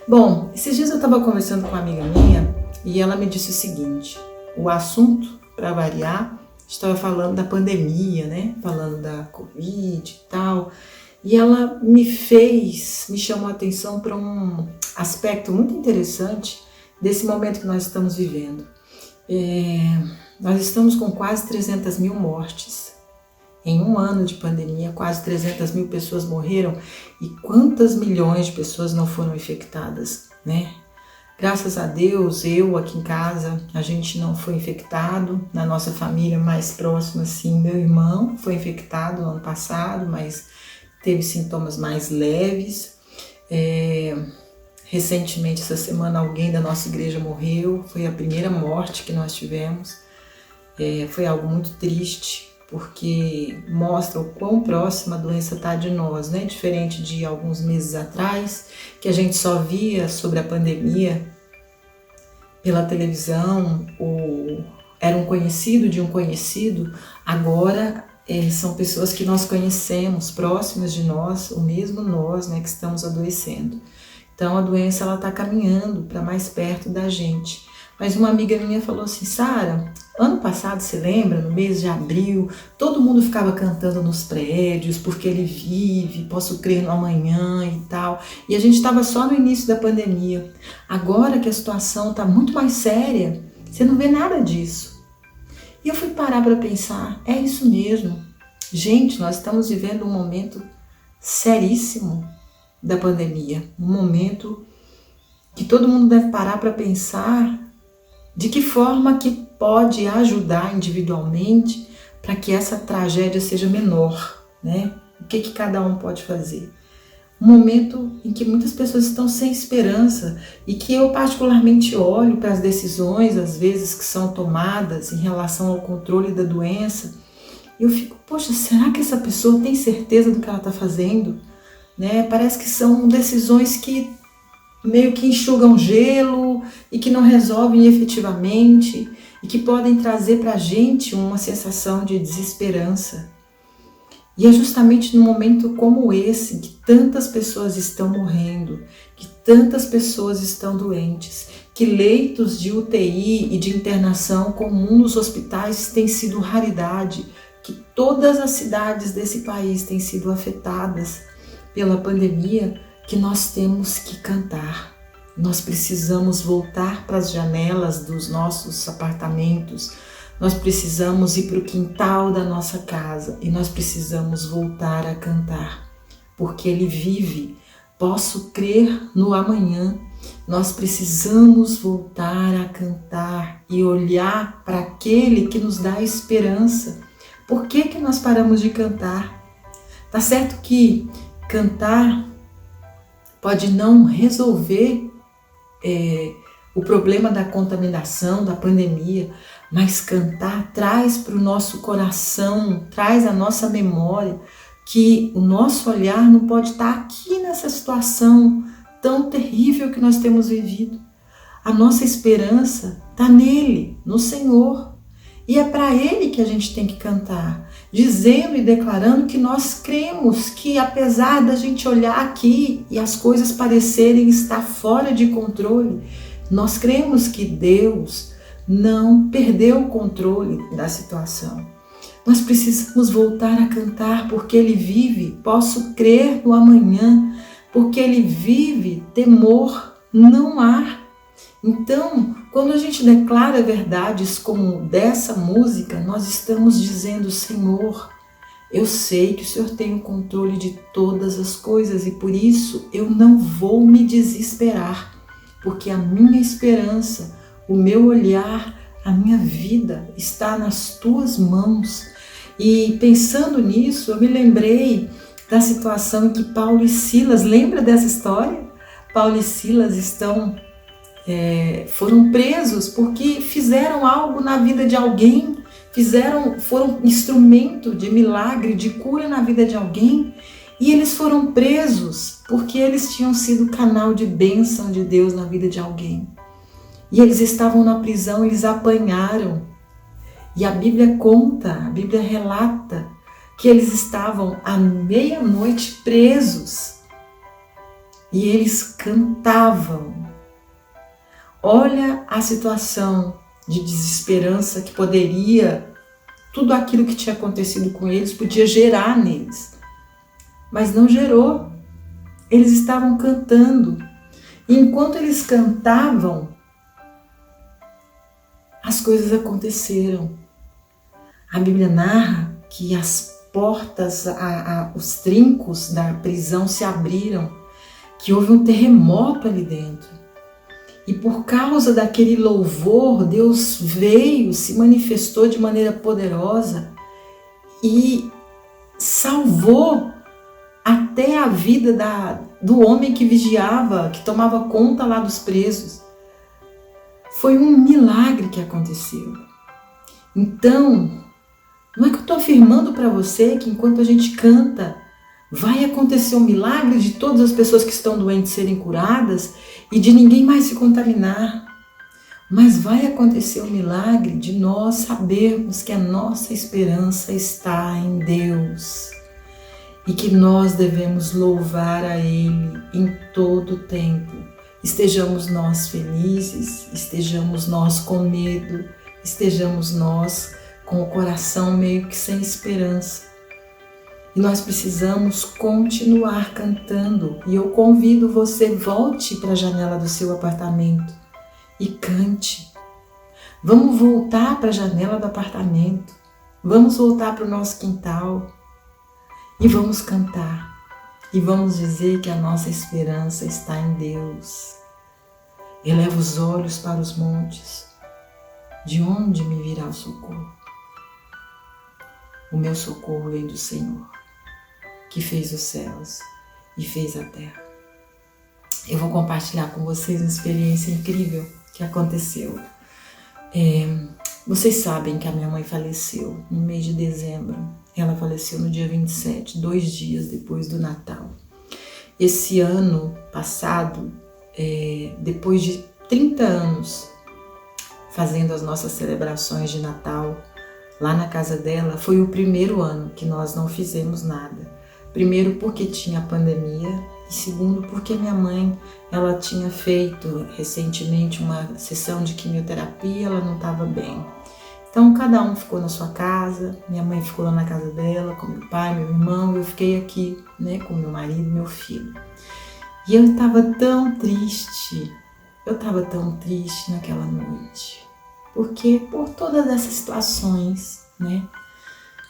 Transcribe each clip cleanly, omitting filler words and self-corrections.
Bom, esses dias eu estava conversando com uma amiga minha e ela me disse o seguinte: o assunto, para variar, estava falando da pandemia, né? Falando da Covid e tal. E ela me chamou a atenção para um aspecto muito interessante desse momento que nós estamos vivendo. Nós estamos com quase 300 mil mortes. Em um ano de pandemia, quase 300 mil pessoas morreram e quantas milhões de pessoas não foram infectadas, né? Graças a Deus, eu aqui em casa, a gente não foi infectado. Na nossa família mais próxima, sim, meu irmão foi infectado no ano passado, mas teve sintomas mais leves. Recentemente, essa semana, alguém da nossa igreja morreu. Foi a primeira morte que nós tivemos. Foi algo muito triste, porque mostra o quão próxima a doença está de nós, né? Diferente de alguns meses atrás, que a gente só via sobre a pandemia pela televisão, ou era um conhecido de um conhecido, agora são pessoas que nós conhecemos, próximas de nós, o mesmo nós, né, que estamos adoecendo. Então a doença ela está caminhando para mais perto da gente. Mas uma amiga minha falou assim: Sara, ano passado, você lembra, no mês de abril, todo mundo ficava cantando nos prédios, porque ele vive, posso crer no amanhã e tal. E a gente estava só no início da pandemia. Agora que a situação está muito mais séria, você não vê nada disso. E eu fui parar para pensar, é isso mesmo. Gente, nós estamos vivendo um momento seríssimo da pandemia. Um momento que todo mundo deve parar para pensar de que forma que pode ajudar individualmente para que essa tragédia seja menor, né? O que cada um pode fazer? Um momento em que muitas pessoas estão sem esperança e que eu particularmente olho para as decisões, às vezes, que são tomadas em relação ao controle da doença, e eu fico, poxa, será que essa pessoa tem certeza do que ela está fazendo? Né? Parece que são decisões que meio que enxugam gelo e que não resolvem efetivamente e que podem trazer para a gente uma sensação de desesperança. E é justamente num momento como esse que tantas pessoas estão morrendo, que tantas pessoas estão doentes, que leitos de UTI e de internação comum nos hospitais têm sido raridade, que todas as cidades desse país têm sido afetadas pela pandemia, que nós temos que cantar. Nós precisamos voltar para as janelas dos nossos apartamentos, nós precisamos ir para o quintal da nossa casa e nós precisamos voltar a cantar, porque Ele vive. Posso crer no amanhã. Nós precisamos voltar a cantar e olhar para aquele que nos dá esperança. Por que nós paramos de cantar? Tá certo que cantar pode não resolver o problema da contaminação, da pandemia, mas cantar traz para o nosso coração, traz à nossa memória que o nosso olhar não pode estar aqui nessa situação tão terrível que nós temos vivido. A nossa esperança está nele, no Senhor. E é para Ele que a gente tem que cantar, dizendo e declarando que nós cremos que, apesar da gente olhar aqui e as coisas parecerem estar fora de controle, nós cremos que Deus não perdeu o controle da situação. Nós precisamos voltar a cantar porque Ele vive. Posso crer no amanhã, porque Ele vive. Temor não há. Então, quando a gente declara verdades como dessa música, nós estamos dizendo: Senhor, eu sei que o Senhor tem o controle de todas as coisas e por isso eu não vou me desesperar, porque a minha esperança, o meu olhar, a minha vida está nas Tuas mãos. E pensando nisso, eu me lembrei da situação em que Paulo e Silas, lembra dessa história? Paulo e Silas foram presos porque fizeram algo na vida de alguém, foram instrumento de milagre, de cura na vida de alguém, e eles foram presos porque eles tinham sido canal de bênção de Deus na vida de alguém. E eles estavam na prisão, eles apanharam. E a Bíblia conta, a Bíblia relata que eles estavam à meia-noite presos. e eles cantavam. Olha a situação de desesperança que poderia, tudo aquilo que tinha acontecido com eles podia gerar neles. Mas não gerou. Eles estavam cantando. E enquanto eles cantavam, as coisas aconteceram. A Bíblia narra que as portas, os trincos da prisão se abriram, que houve um terremoto ali dentro. E por causa daquele louvor, Deus veio, se manifestou de maneira poderosa e salvou até a vida do homem que vigiava, que tomava conta lá dos presos. Foi um milagre que aconteceu. Então, não é que eu estou afirmando para você que enquanto a gente canta, vai acontecer um milagre de todas as pessoas que estão doentes serem curadas e de ninguém mais se contaminar. Mas vai acontecer um milagre de nós sabermos que a nossa esperança está em Deus e que nós devemos louvar a Ele em todo o tempo. Estejamos nós felizes, estejamos nós com medo, estejamos nós com o coração meio que sem esperança. E nós precisamos continuar cantando. E eu convido você, volte para a janela do seu apartamento e cante. Vamos voltar para a janela do apartamento. Vamos voltar para o nosso quintal. E vamos cantar. E vamos dizer que a nossa esperança está em Deus. Eleva os olhos para os montes. De onde me virá o socorro? O meu socorro vem do Senhor, que fez os céus e fez a terra. Eu vou compartilhar com vocês uma experiência incrível que aconteceu. Vocês sabem que a minha mãe faleceu no mês de dezembro. Ela faleceu no dia 27, 2 dias depois do Natal. Esse ano passado, depois de 30 anos fazendo as nossas celebrações de Natal lá na casa dela, foi o primeiro ano que nós não fizemos nada. Primeiro porque tinha pandemia e segundo porque minha mãe, ela tinha feito recentemente uma sessão de quimioterapia, ela não estava bem. Então cada um ficou na sua casa, minha mãe ficou lá na casa dela com meu pai, meu irmão, eu fiquei aqui, com meu marido e meu filho. E eu estava tão triste naquela noite, porque por todas essas situações,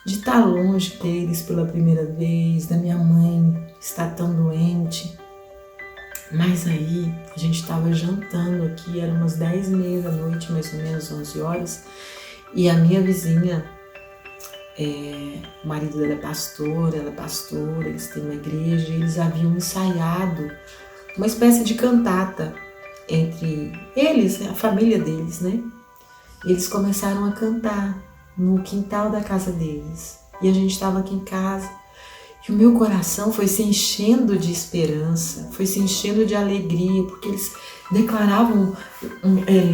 de estar longe deles pela primeira vez, da minha mãe estar tão doente. Mas aí a gente estava jantando aqui, eram umas 10h30 da noite, mais ou menos 11 horas, e a minha vizinha, o marido dela é pastor, ela é pastora, eles têm uma igreja, e eles haviam ensaiado uma espécie de cantata entre eles, a família deles, Eles começaram a cantar no quintal da casa deles. E a gente estava aqui em casa. E o meu coração foi se enchendo de esperança, foi se enchendo de alegria, porque eles declaravam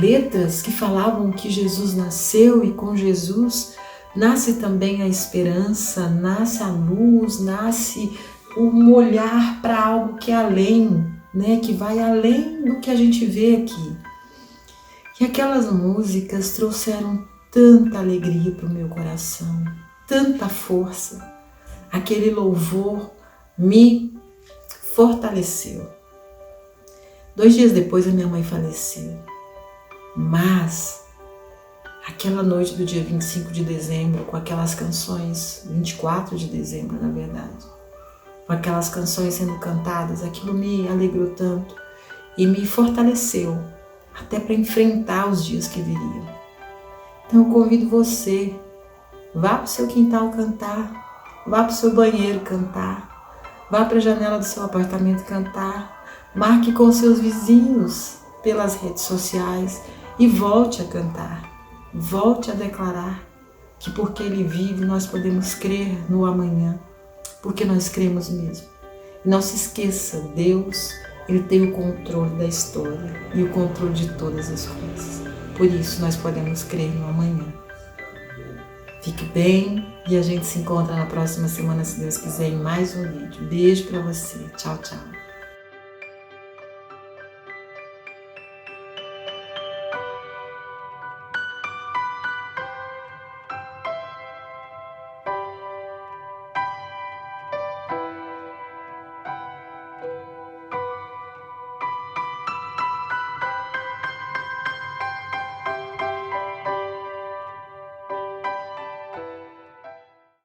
letras que falavam que Jesus nasceu e com Jesus nasce também a esperança, nasce a luz, nasce um olhar para algo que é além, que vai além do que a gente vê aqui. E aquelas músicas trouxeram tanta alegria para o meu coração, tanta força. Aquele louvor me fortaleceu. 2 dias depois a minha mãe faleceu. Mas aquela noite do dia 25 de dezembro, com aquelas canções, 24 de dezembro na verdade, com aquelas canções sendo cantadas, aquilo me alegrou tanto e me fortaleceu até para enfrentar os dias que viriam. Então eu convido você, vá para o seu quintal cantar, vá para o seu banheiro cantar, vá para a janela do seu apartamento cantar, marque com seus vizinhos pelas redes sociais e volte a cantar, volte a declarar que porque Ele vive nós podemos crer no amanhã, porque nós cremos mesmo. E não se esqueça, Deus, Ele tem o controle da história e o controle de todas as coisas. Por isso nós podemos crer no amanhã. Fique bem e a gente se encontra na próxima semana, se Deus quiser, em mais um vídeo. Beijo para você. Tchau, tchau.